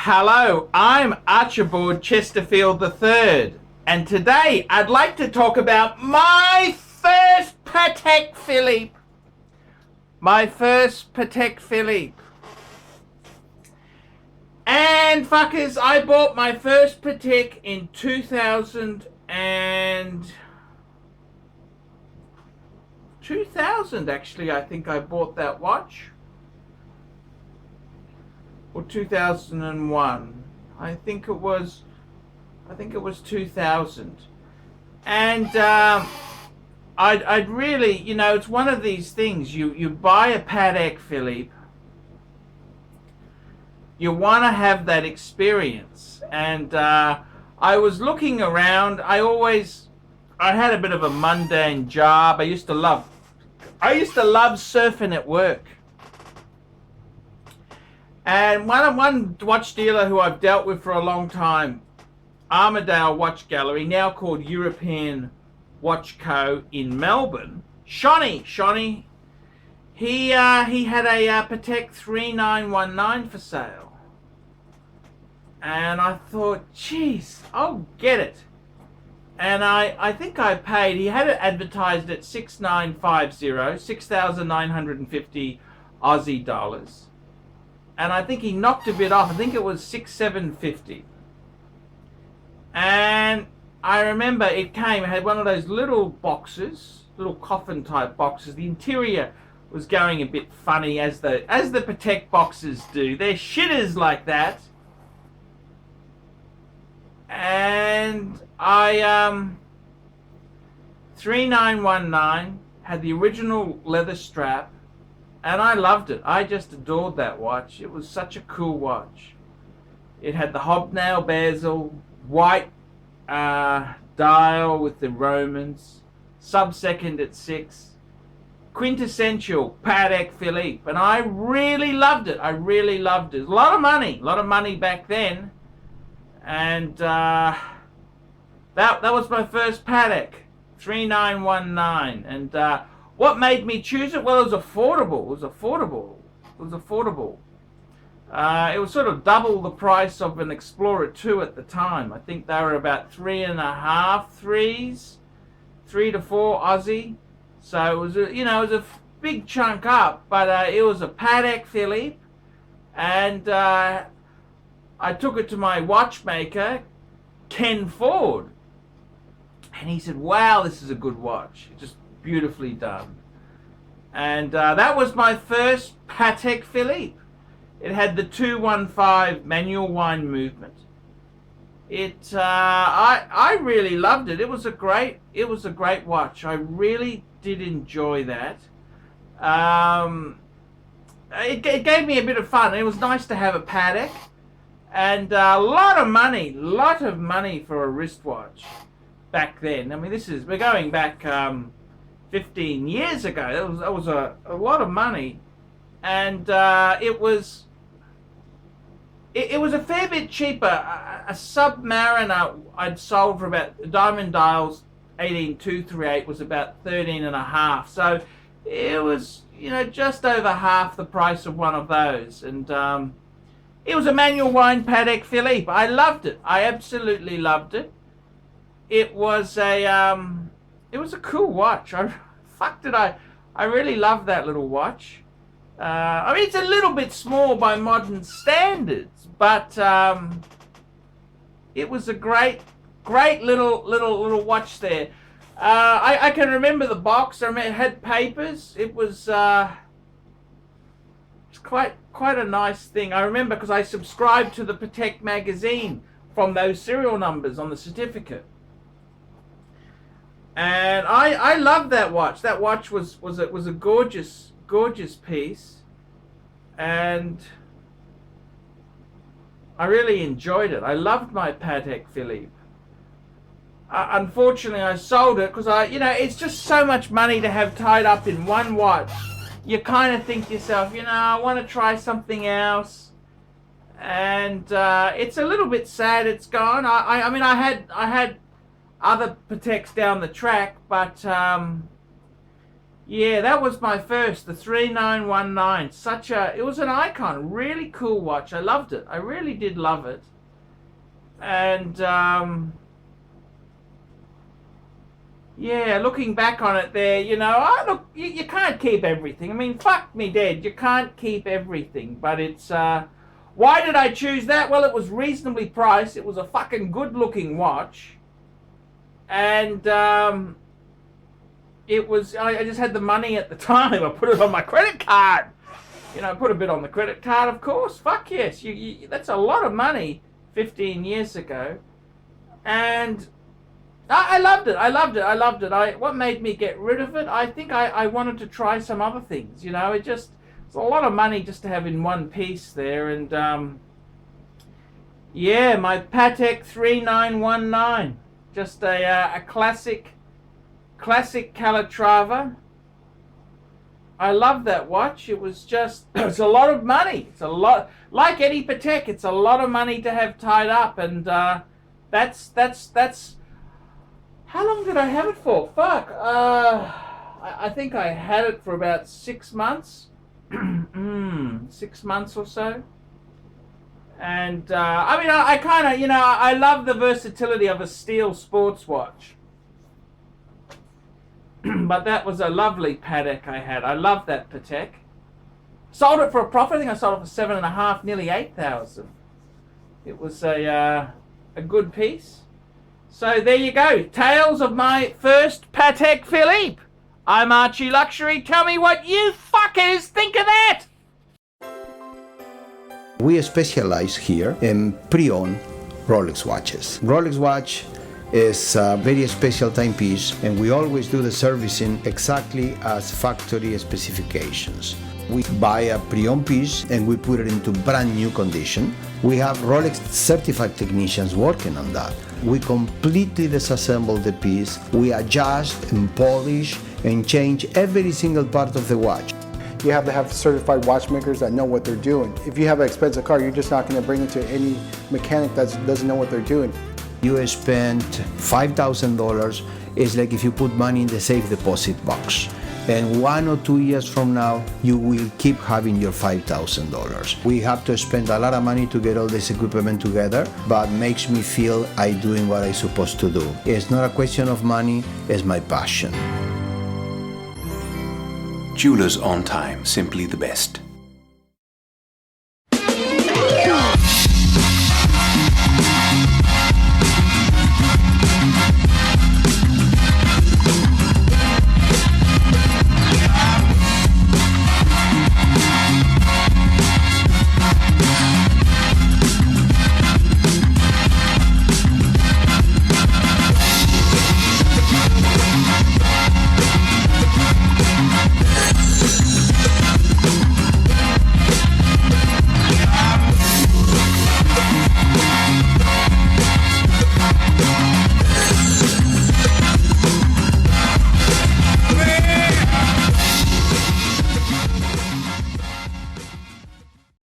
Hello, I'm Archibald Chesterfield III, and today I'd like to talk about my first Patek Philippe. My first Patek Philippe. And fuckers, I bought my first Patek in 2000 actually. I think I bought that watch. Or 2001. I think it was 2000. And I'd really, it's one of these things. You buy a Patek Philippe, you want to have that experience. And I was looking around. I had a bit of a mundane job. I used to love surfing at work. And one watch dealer who I've dealt with for a long time, Armadale Watch Gallery, now called European Watch Co. in Melbourne, Shawnee, he had a Patek 3919 for sale. And I thought, geez, I'll get it. And I think I paid, he had it advertised at 6,950 Aussie dollars. And I think he knocked a bit off. I think it was 6,750. And I remember it had one of those little boxes, little coffin type boxes. The interior was going a bit funny, as the Patek boxes do. They're shitters like that. And 3919 had the original leather strap. And I loved it. I just adored that watch. It was such a cool watch. It had the hobnail bezel, white dial with the Romans, sub-second at 6, quintessential Patek Philippe, and I really loved it. A lot of money back then, and that was my first Patek 3919, and what made me choose it? Well, it was affordable. It was sort of double the price of an Explorer 2 at the time. I think they were about 3 to 4 Aussie. So it was it was a big chunk up, but it was a Patek Philippe, and I took it to my watchmaker, Ken Ford, and he said, "Wow, this is a good watch. Just beautifully done." And that was my first Patek Philippe. It had the 215 manual wind movement. I really loved it. It was a great watch. I really did enjoy that. It gave me a bit of fun. It was nice to have a Patek, and a lot of money for a wristwatch back then. I mean, we're going back 15 years ago. That was a lot of money, and it was a fair bit cheaper. A Submariner I'd sold for about, Diamond Dials 18238 was about 13 and a half. So it was just over half the price of one of those, and it was a manual wind Patek Philippe. I loved it. I absolutely loved it. It was a cool watch. I really love that little watch. I mean, it's a little bit small by modern standards, but it was a great little watch there. I can remember the box. I remember it had papers. It was quite a nice thing. I remember because I subscribed to the Patek magazine from those serial numbers on the certificate. And I loved that watch. That watch was a gorgeous piece, and I really enjoyed it. I loved my Patek Philippe. Unfortunately, I sold it because it's just so much money to have tied up in one watch. You kind of think to yourself, I want to try something else, and it's a little bit sad it's gone. I mean, I had other Pateks down the track, but Yeah, that was my first, the 3919. It was an icon, really cool watch. I loved it. I really did love it. And yeah, looking back on it there, look, you can't keep everything. I mean, fuck me dead, you can't keep everything. But it's, why did I choose that? Well, it was reasonably priced. It was a fucking good looking watch. And I just had the money at the time. I put it on my credit card. Put a bit on the credit card, of course. Fuck yes. That's a lot of money 15 years ago. And I loved it. What made me get rid of it? I think I wanted to try some other things. It's a lot of money just to have in one piece there. And yeah, my Patek 3919, just a classic Calatrava. I love that watch. It was it's a lot of money. It's a lot, like any Patek. It's a lot of money to have tied up, and that's. How long did I have it for? Fuck. I think I had it for about 6 months. 6 months or so. And I kind of, I love the versatility of a steel sports watch. But that was a lovely Patek I had. I love that Patek. Sold it for a profit. I think I sold it for 7.5, nearly 8,000. It was a good piece. So there you go. Tales of my first Patek Philippe. I'm ArchieLuxury. Tell me what you fuckers think of that. We specialize here in pre-owned Rolex watches. Rolex watch is a very special timepiece, and we always do the servicing exactly as factory specifications. We buy a pre-owned piece and we put it into brand new condition. We have Rolex certified technicians working on that. We completely disassemble the piece. We adjust and polish and change every single part of the watch. You have to have certified watchmakers that know what they're doing. If you have an expensive car, you're just not going to bring it to any mechanic that doesn't know what they're doing. You spend $5,000, it's like if you put money in the safe deposit box. And 1 or 2 years from now, you will keep having your $5,000. We have to spend a lot of money to get all this equipment together, but makes me feel I'm doing what I'm supposed to do. It's not a question of money, it's my passion. Jewelers on time, simply the best.